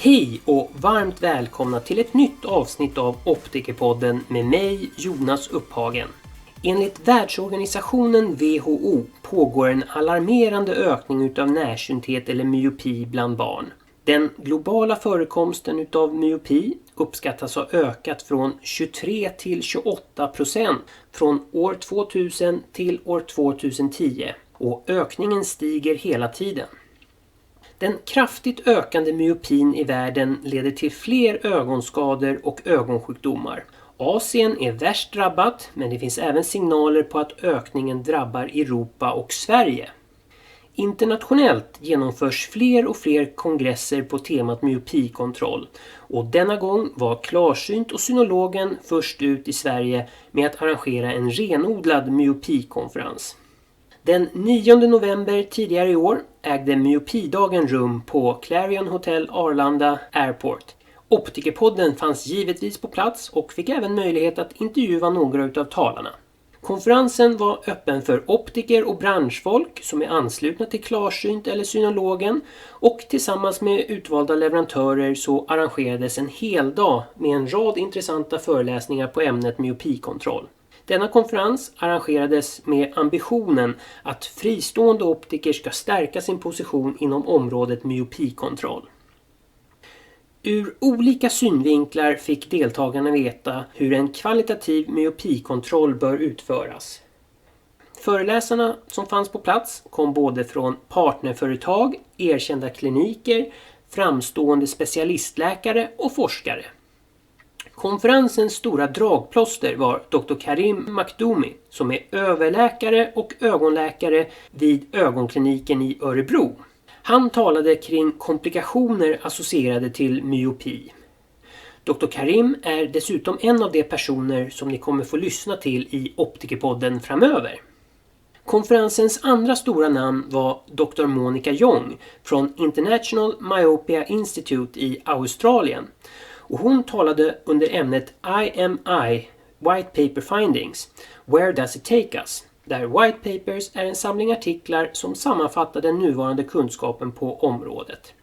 Hej och varmt välkomna till ett nytt avsnitt av OptikerPodden med mig, Jonas Upphagen. Enligt Världshälsoorganisationen WHO pågår en alarmerande ökning utav närsynthet eller myopi bland barn. Den globala förekomsten utav myopi uppskattas ha ökat från 23 till 28% från år 2000 till år 2010 och ökningen stiger hela tiden. Den kraftigt ökande myopin i världen leder till fler ögonskador och ögonsjukdomar. Asien är värst drabbat, men det finns även signaler på att ökningen drabbar Europa och Sverige. Internationellt genomförs fler och fler kongresser på temat myopikontroll och denna gång var KlarSynt och Synologen först ut i Sverige med att arrangera en renodlad myopikonferens. Den 9 november tidigare i år ägde MYOPIDAGEN rum på Clarion Hotel Arlanda Airport. OptikerPodden fanns givetvis på plats och fick även möjlighet att intervjua några utav talarna. Konferensen var öppen för optiker och branschfolk som är anslutna till KlarSynt eller Synologen och tillsammans med utvalda leverantörer så arrangerades en hel dag med en rad intressanta föreläsningar på ämnet myopikontroll. Denna konferens arrangerades med ambitionen att fristående optiker ska stärka sin position inom området myopikontroll. Ur olika synvinklar fick deltagarna veta hur en kvalitativ myopikontroll bör utföras. Föreläsarna som fanns på plats kom både från partnerföretag, erkända kliniker, framstående specialistläkare och forskare. Konferensens stora dragplåster var Dr. Karim Makdoumi som är överläkare och ögonläkare vid ögonkliniken i Örebro. Han talade kring komplikationer associerade till myopi. Dr. Karim är dessutom en av de personer som ni kommer få lyssna till i OptikerPodden framöver. Konferensens andra stora namn var Dr. Monica Young från International Myopia Institute i Australien. Och hon talade under ämnet IMI, White Paper Findings, Where Does It Take Us? Där White Papers är en samling artiklar som sammanfattar den nuvarande kunskapen på området.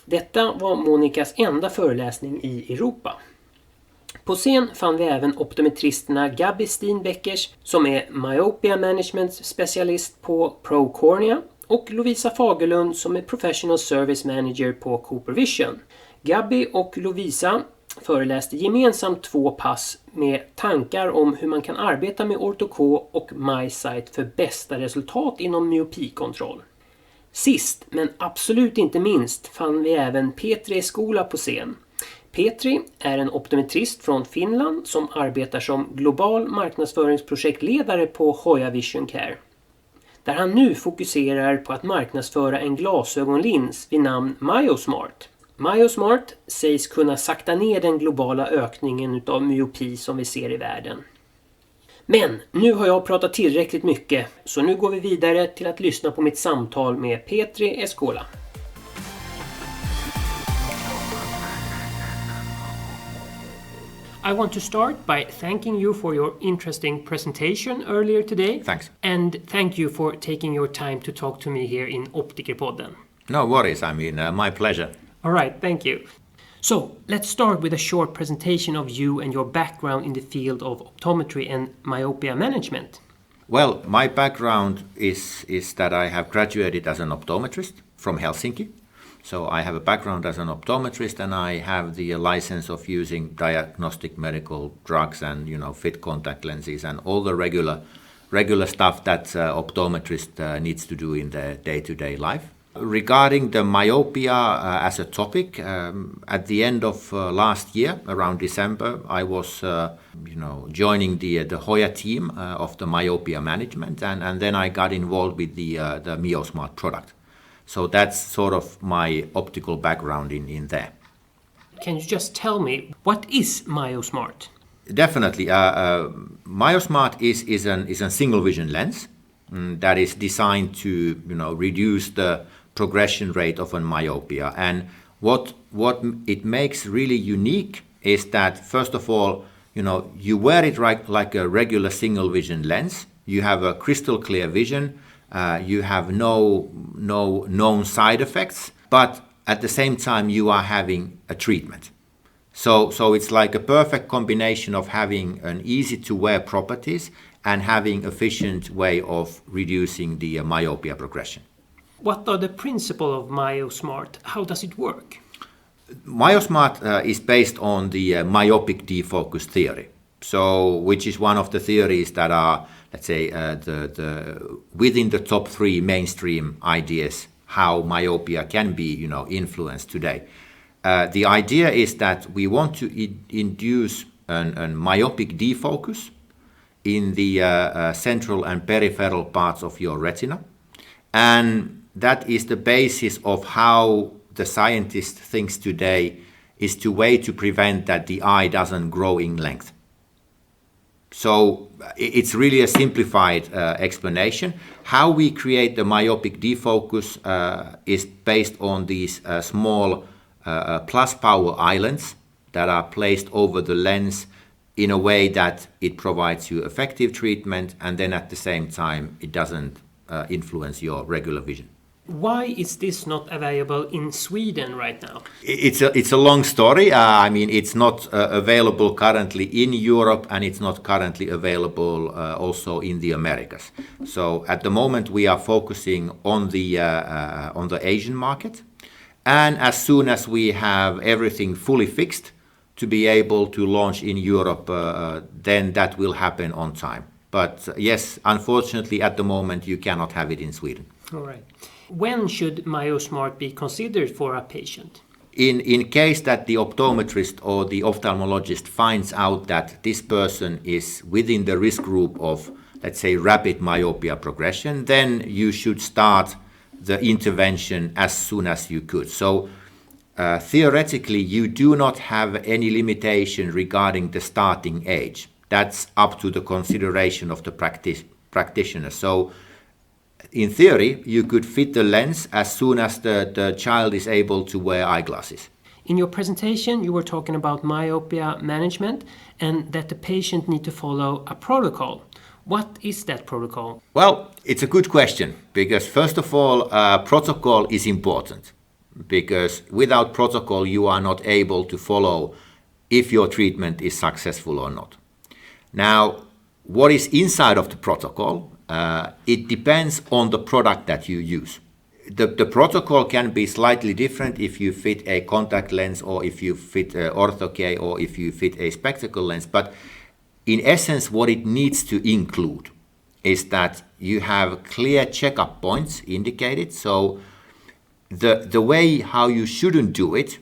Detta var Monikas enda föreläsning i Europa. På scen fann vi även optometristerna Gabi Steenbeckers som är Myopia Management specialist på ProCornea och Lovisa Fagerlund som är Professional Service Manager på Cooper Vision. Gabi och Lovisa föreläste gemensamt 2 pass med tankar om hur man kan arbeta med Ortho-K och MySight för bästa resultat inom myopikontroll. Sist men absolut inte minst fann vi även Petri Eskola på scen. Petri är en optometrist från Finland som arbetar som Global Marknadsförings Projektledare på Hoya Vision Care. Där han nu fokuserar på att marknadsföra en glasögonlins vid namn Miyosmart. Miyosmart sägs kunna sakta ner den globala ökningen av myopi som vi ser i världen. Men nu har jag pratat tillräckligt mycket så nu går vi vidare till att lyssna på mitt samtal med Petri Eskola. I want to start by thanking you for your interesting presentation earlier today. Thanks. And thank you for taking your time to talk to me here in OptikerPodden. No worries, my pleasure. All right, thank you. So, let's start with a short presentation of you and your background in the field of optometry and myopia management. Well, my background is that I have graduated as an optometrist from Helsinki. So I have a background as an optometrist and I have the license of using diagnostic medical drugs and, fit contact lenses and all the regular stuff that optometrist needs to do in their day-to-day life. Regarding the myopia as a topic, at the end of last year, around December, I was, joining the Hoya team of the myopia management, and then I got involved with the Miyosmart product. So that's sort of my optical background in there. Can you just tell me, what is Miyosmart? Definitely. Miyosmart is a single vision lens that is designed to reduce the progression rate of an myopia. And what it makes really unique is that, first of all, you wear it like a regular single vision lens. You have a crystal clear vision. You have no known side effects. But at the same time you are having a treatment. So it's like a perfect combination of having an easy to wear properties and having efficient way of reducing the myopia progression. What are the principles of Miyosmart? How does it work? Miyosmart is based on the myopic defocus theory, so which is one of the theories that are, let's say, within the top 3 mainstream ideas how myopia can be, influenced today. The idea is that we want to induce a myopic defocus in the central and peripheral parts of your retina, and that is the basis of how the scientist thinks today is the way to prevent that the eye doesn't grow in length. So it's really a simplified explanation. How we create the myopic defocus is based on these small plus power islands that are placed over the lens in a way that it provides you effective treatment, and then at the same time it doesn't influence your regular vision. Why is this not available in Sweden right now? It's a long story. It's not available currently in Europe, and it's not currently available also in the Americas. So at the moment we are focusing on the Asian market, and as soon as we have everything fully fixed to be able to launch in Europe, then that will happen on time. But yes, unfortunately at the moment you cannot have it in Sweden. All right. When should Miyosmart be considered for a patient? In case that the optometrist or the ophthalmologist finds out that this person is within the risk group of, let's say, rapid myopia progression, then you should start the intervention as soon as you could. So theoretically, you do not have any limitation regarding the starting age. That's up to the consideration of the practitioner. So in theory, you could fit the lens as soon as the child is able to wear eyeglasses. In your presentation, you were talking about myopia management and that the patient need to follow a protocol. What is that protocol? Well, it's a good question, because first of all, protocol is important, because without protocol you are not able to follow if your treatment is successful or not. Now, what is inside of the protocol? It depends on the product that you use. The protocol can be slightly different if you fit a contact lens, or if you fit ortho-K, or if you fit a spectacle lens. But in essence, what it needs to include is that you have clear checkup points indicated. So the way how you shouldn't do it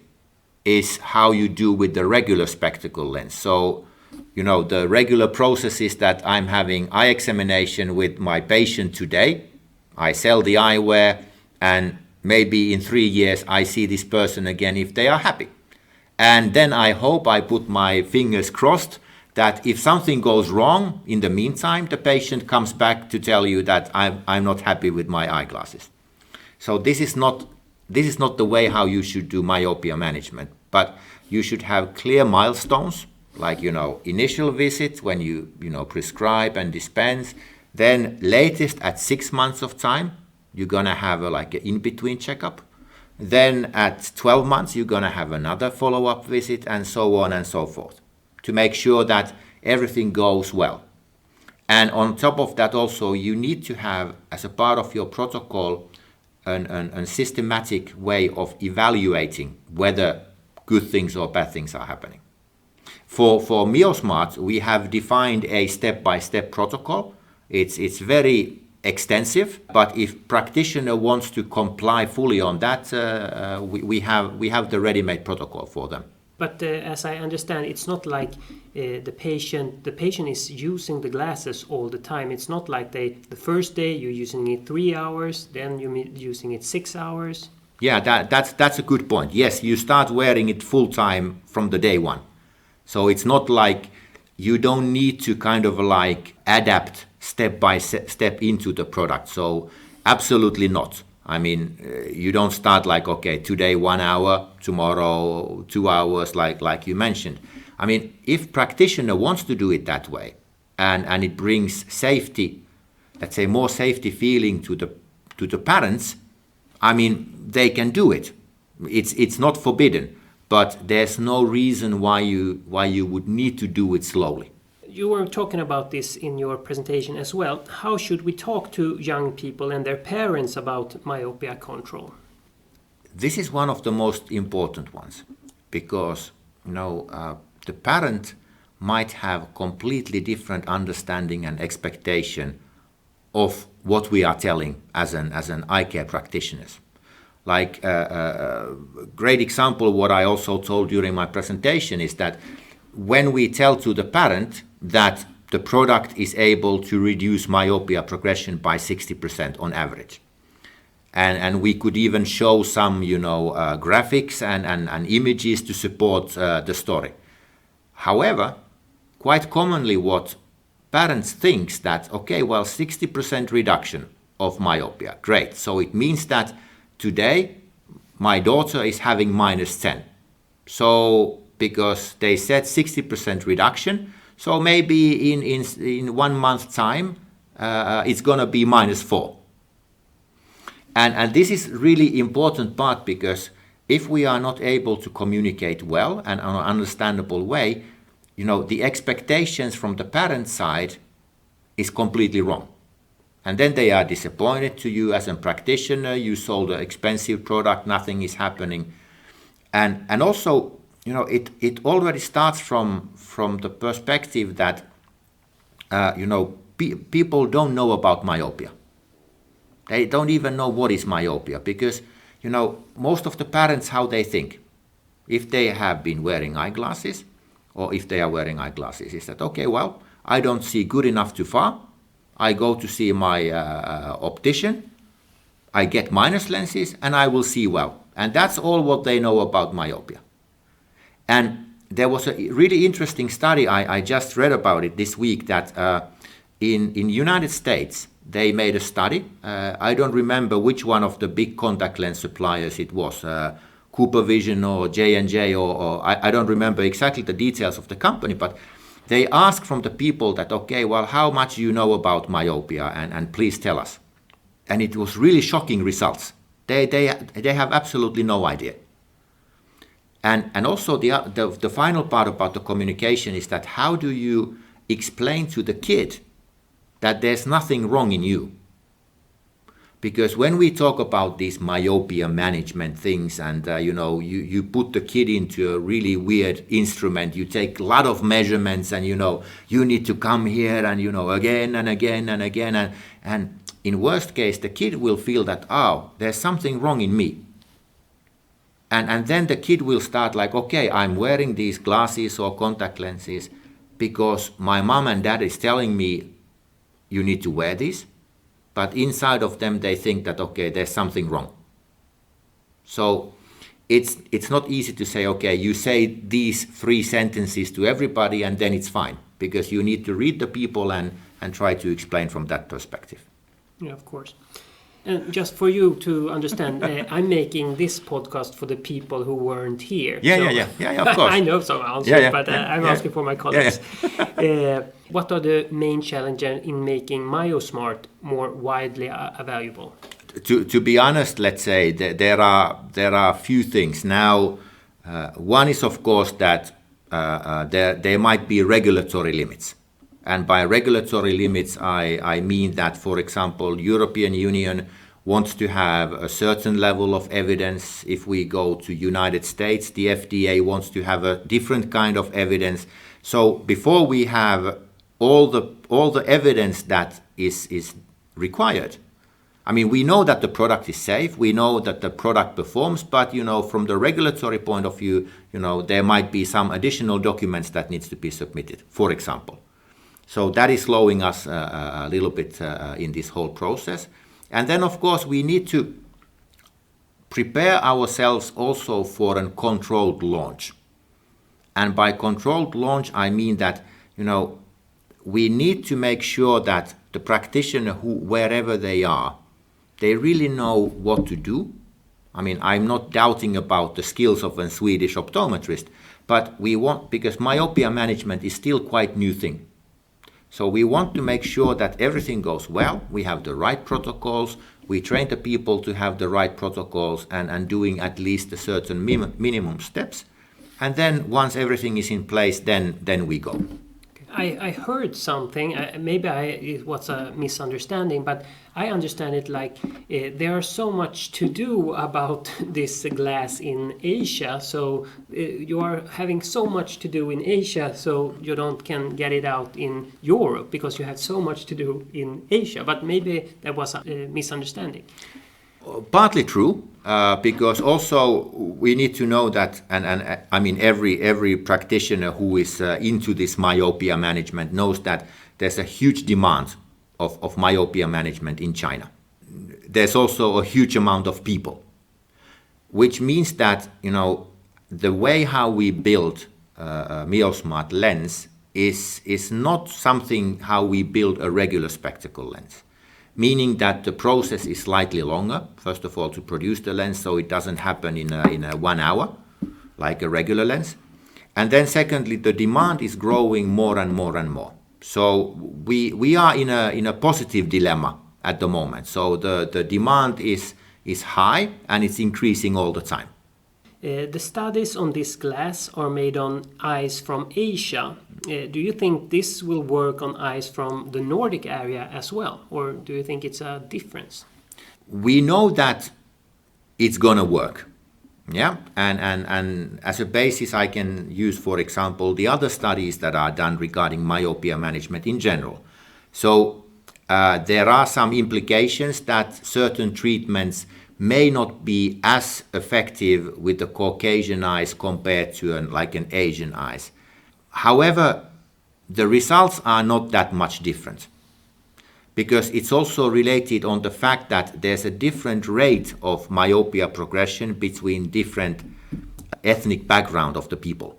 is how you do with the regular spectacle lens. So the regular process is that I'm having eye examination with my patient today. I sell the eyewear, and maybe in 3 years I see this person again if they are happy. And then I hope, I put my fingers crossed, that if something goes wrong in the meantime, the patient comes back to tell you that I'm not happy with my eyeglasses. So this is not the way how you should do myopia management, but you should have clear milestones, like, initial visit when you prescribe and dispense. Then latest at 6 months of time, you're going to have an in-between checkup. Then at 12 months, you're going to have another follow-up visit, and so on and so forth, to make sure that everything goes well. And on top of that also, you need to have, as a part of your protocol, a systematic way of evaluating whether good things or bad things are happening. For Miyosmart, we have defined a step-by-step protocol. It's very extensive, but if practitioner wants to comply fully on that, we have the ready-made protocol for them. But as I understand, it's not like the patient is using the glasses all the time. It's not like the first day you're using it 3 hours, then you're using it 6 hours. Yeah, that's a good point. Yes, you start wearing it full time from the day one. So it's not like you don't need to adapt step by step into the product. So absolutely not. You don't start today 1 hour, tomorrow 2 hours, like you mentioned. If practitioner wants to do it that way, and it brings safety, let's say more safety feeling to the parents, they can do it. It's not forbidden, but there's no reason why you would need to do it slowly. You were talking about this in your presentation as well. How should we talk to young people and their parents about myopia control? This is one of the most important ones, because the parent might have completely different understanding and expectation of what we are telling as an eye care practitioners. Like a great example, what I also told during my presentation is that when we tell to the parent that the product is able to reduce myopia progression by 60% on average, and we could even show some graphics and images to support the story. However, quite commonly what parents think that, 60% reduction of myopia, great. So it means that today my daughter is having -10. So because they said 60% reduction, so maybe in 1 month time it's going to be -4. And this is really important part, because if we are not able to communicate well and in an understandable way, the expectations from the parent side is completely wrong. And then they are disappointed to you as a practitioner. You sold an expensive product, nothing is happening. And also, it already starts from the perspective that, people don't know about myopia. They don't even know what is myopia, because, most of the parents, how they think, if they have been wearing eyeglasses, or if they are wearing eyeglasses, is that, I don't see good enough too far. I go to see my optician, I get minus lenses, and I will see well. And that's all what they know about myopia. And there was a really interesting study, I just read about it this week, that in United States, they made a study. I don't remember which one of the big contact lens suppliers it was, Cooper Vision or J&J, or I don't remember exactly the details of the company, but they asked from the people that, how much you know about myopia, and please tell us. And it was really shocking results. They have absolutely no idea. And also the final part about the communication is that how do you explain to the kid that there's nothing wrong in you? Because when we talk about these myopia management things, and you put the kid into a really weird instrument, you take a lot of measurements, and you need to come here, and again and again and again, and in worst case the kid will feel that, there's something wrong in me. And then the kid will start like, I'm wearing these glasses or contact lenses because my mom and dad is telling me you need to wear these. But inside of them, they think that, there's something wrong. So it's not easy to say, you say these 3 sentences to everybody and then it's fine. Because you need to read the people and try to explain from that perspective. Yeah, of course. And just for you to understand, I'm making this podcast for the people who weren't here. Yeah, of course. I know some answers, but I'm asking for my colleagues. What are the main challenges in making Miyosmart more widely available? To be honest, let's say there are a few things. Now, one is of course that there might be regulatory limits. And by regulatory limits, I mean that, for example, European Union wants to have a certain level of evidence. If we go to United States, the FDA wants to have a different kind of evidence. So before we have all the evidence that is required, we know that the product is safe, we know that the product performs, but from the regulatory point of view, there might be some additional documents that needs to be submitted, for example. So that is slowing us a little bit in this whole process. And then, of course, we need to prepare ourselves also for a controlled launch. And by controlled launch, I mean that, we need to make sure that the practitioner, wherever they are, they really know what to do. I'm not doubting about the skills of a Swedish optometrist, but because myopia management is still quite new thing. So we want to make sure that everything goes well, we have the right protocols, We train the people to have the right protocols and doing at least a certain minimum steps. And then once everything is in place, then we go. I heard something, it was a misunderstanding, but I understand it like there are so much to do about this glass in Asia, so you are having so much to do in Asia, so you can get it out in Europe because you have so much to do in Asia, but maybe that was a misunderstanding. Partly true, because also we need to know that, and I mean every practitioner who is into this myopia management knows that there's a huge demand of myopia management in China. There's also a huge amount of people, which means that the way how we build a Miyosmart lens is not something how we build a regular spectacle lens. Meaning that the process is slightly longer, first of all, to produce the lens, so it doesn't happen in a 1 hour, like a regular lens. And then secondly, the demand is growing more and more and more. So we are in a positive dilemma at the moment. So the demand is high and it's increasing all the time. The studies on this glass are made on eyes from Asia. Do you think this will work on eyes from the Nordic area as well? Or do you think it's a difference? We know that it's going to work. Yeah, and as a basis I can use, for example, the other studies that are done regarding myopia management in general. So there are some implications that certain treatments may not be as effective with the Caucasian eyes compared to an Asian eyes. However, the results are not that much different, because it's also related on the fact that there's a different rate of myopia progression between different ethnic background of the people.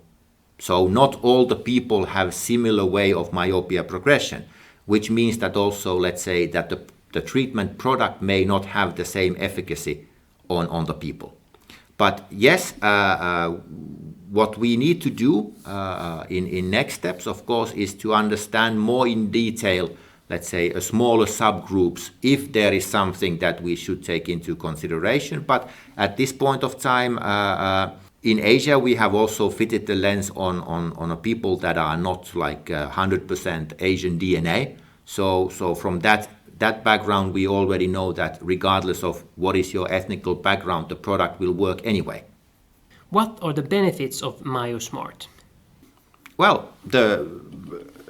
So not all the people have similar way of myopia progression, which means that also, let's say, that the treatment product may not have the same efficacy on the people. But yes, what we need to do in next steps, of course, is to understand more in detail, let's say, a smaller subgroups, if there is something that we should take into consideration. But at this point of time, in Asia, we have also fitted the lens on a people that are not like 100% Asian DNA. So from that background, we already know that regardless of what is your ethnical background, the product will work anyway. What are the benefits of Miyosmart? Well, the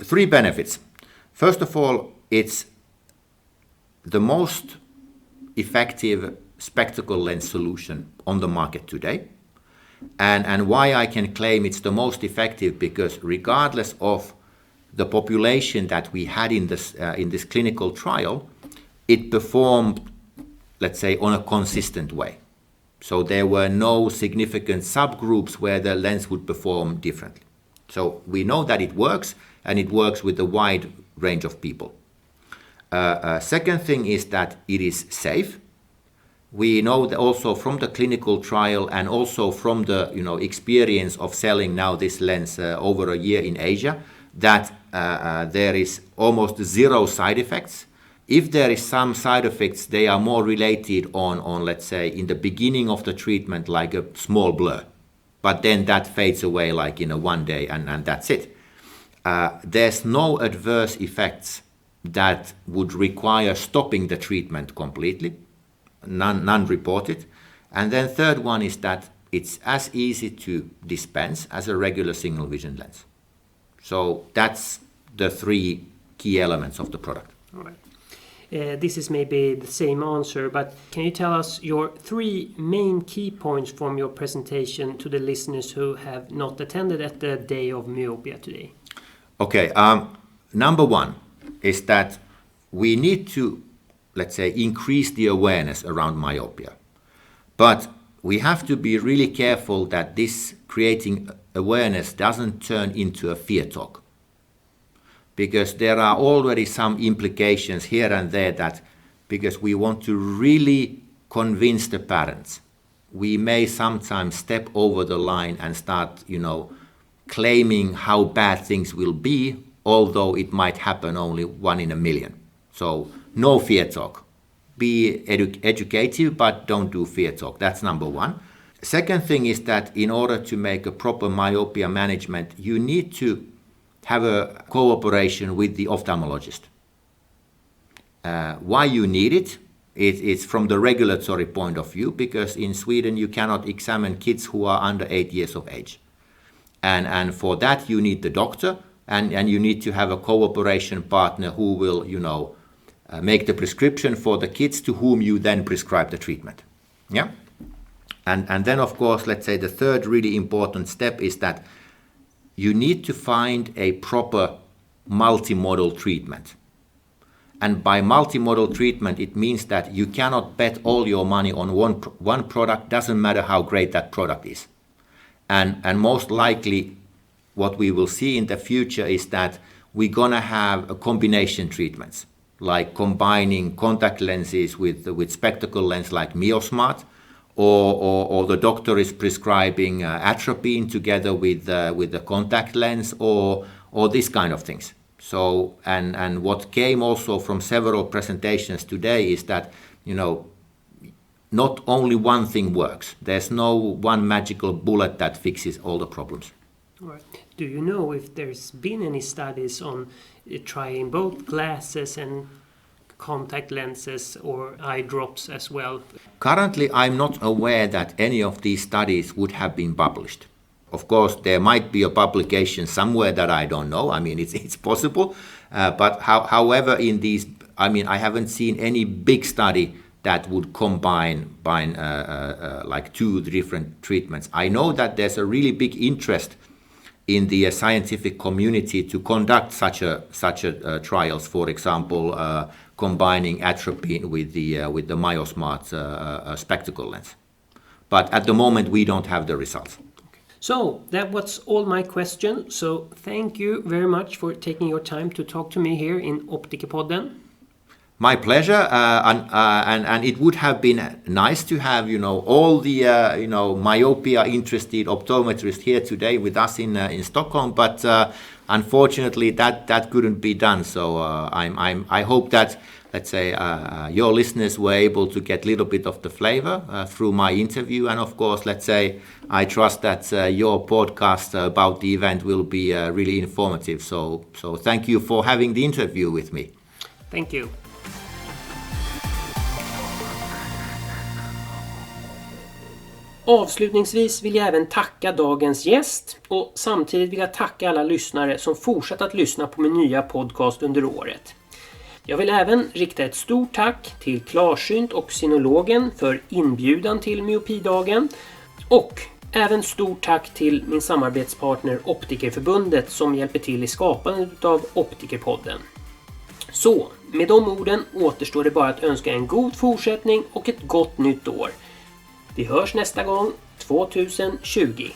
3 benefits. First of all, it's the most effective spectacle lens solution on the market today. And why I can claim it's the most effective, because regardless of the population that we had in this clinical trial, it performed, let's say, on a consistent way. So there were no significant subgroups where the lens would perform differently. So we know that it works, and it works with a wide range of people. Second thing is that it is safe. We know that also from the clinical trial and also from the experience of selling now this lens over a year in Asia, that there is almost 0 side effects. If there is some side effects, they are more related on let's say, in the beginning of the treatment, like a small blur. But then that fades away like in a 1 day and that's it. There's no adverse effects that would require stopping the treatment completely. None reported. And then third one is that it's as easy to dispense as a regular single vision lens. So that's the 3 key elements of the product. All right. This is maybe the same answer, but can you tell us your 3 main key points from your presentation to the listeners who have not attended at the Day of Myopia today? Okay. Number 1 is that we need to, let's say, increase the awareness around myopia. But we have to be really careful that this creating awareness doesn't turn into a fear talk. Because there are already some implications here and there that, because we want to really convince the parents, we may sometimes step over the line and start, claiming how bad things will be, although it might happen only 1 in a million. So no fear talk. be educative, but don't do fear talk. That's number one. Second thing is that in order to make a proper myopia management, you need to have a cooperation with the ophthalmologist. Why you need it? It's from the regulatory point of view, because in Sweden you cannot examine kids who are under 8 years of age. And for that you need the doctor, and you need to have a cooperation partner who will, make the prescription for the kids to whom you then prescribe the treatment. Yeah? And then, of course, let's say the third really important step is that you need to find a proper multimodal treatment. And by multimodal treatment, it means that you cannot bet all your money on one product, doesn't matter how great that product is. And most likely, what we will see in the future is that we're going to have a combination treatments, like combining contact lenses with spectacle lens like Miyosmart, or the doctor is prescribing atropine together with the contact lens, or these kind of things. So, and what came also from several presentations today is that, not only one thing works. There's no one magical bullet that fixes all the problems. Right. Do you know if there's been any studies on trying both glasses and contact lenses or eye drops as well? Currently, I'm not aware that any of these studies would have been published. Of course, there might be a publication somewhere that I don't know. I mean, it's possible. But however, in these, I haven't seen any big study that would combine like two different treatments. I know that there's a really big interest in the scientific community to conduct such a trials. For example, combining atropine with the Miyosmart spectacle lens. But at the moment, we don't have the results. So that was all my questions. So thank you very much for taking your time to talk to me here in OptikerPodden. My pleasure, and it would have been nice to have all the myopia interested optometrists here today with us in Stockholm, but unfortunately that couldn't be done. So I hope that, let's say, your listeners were able to get a little bit of the flavor through my interview, and of course, let's say, I trust that your podcast about the event will be really informative. So thank you for having the interview with me. Thank you. Avslutningsvis vill jag även tacka dagens gäst, och samtidigt vill jag tacka alla lyssnare som fortsatt att lyssna på min nya podcast under året. Jag vill även rikta ett stort tack till KlarSynt och Synologen för inbjudan till myopidagen, och även stort tack till min samarbetspartner Optikerförbundet som hjälper till i skapandet av OptikerPodden. Så, med de orden återstår det bara att önska en god fortsättning och ett gott nytt år. Vi hörs nästa gång 2020.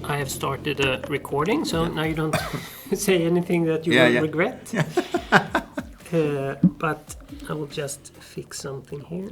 I have started a recording, so now you don't say anything that you will regret. But I will just fix something here.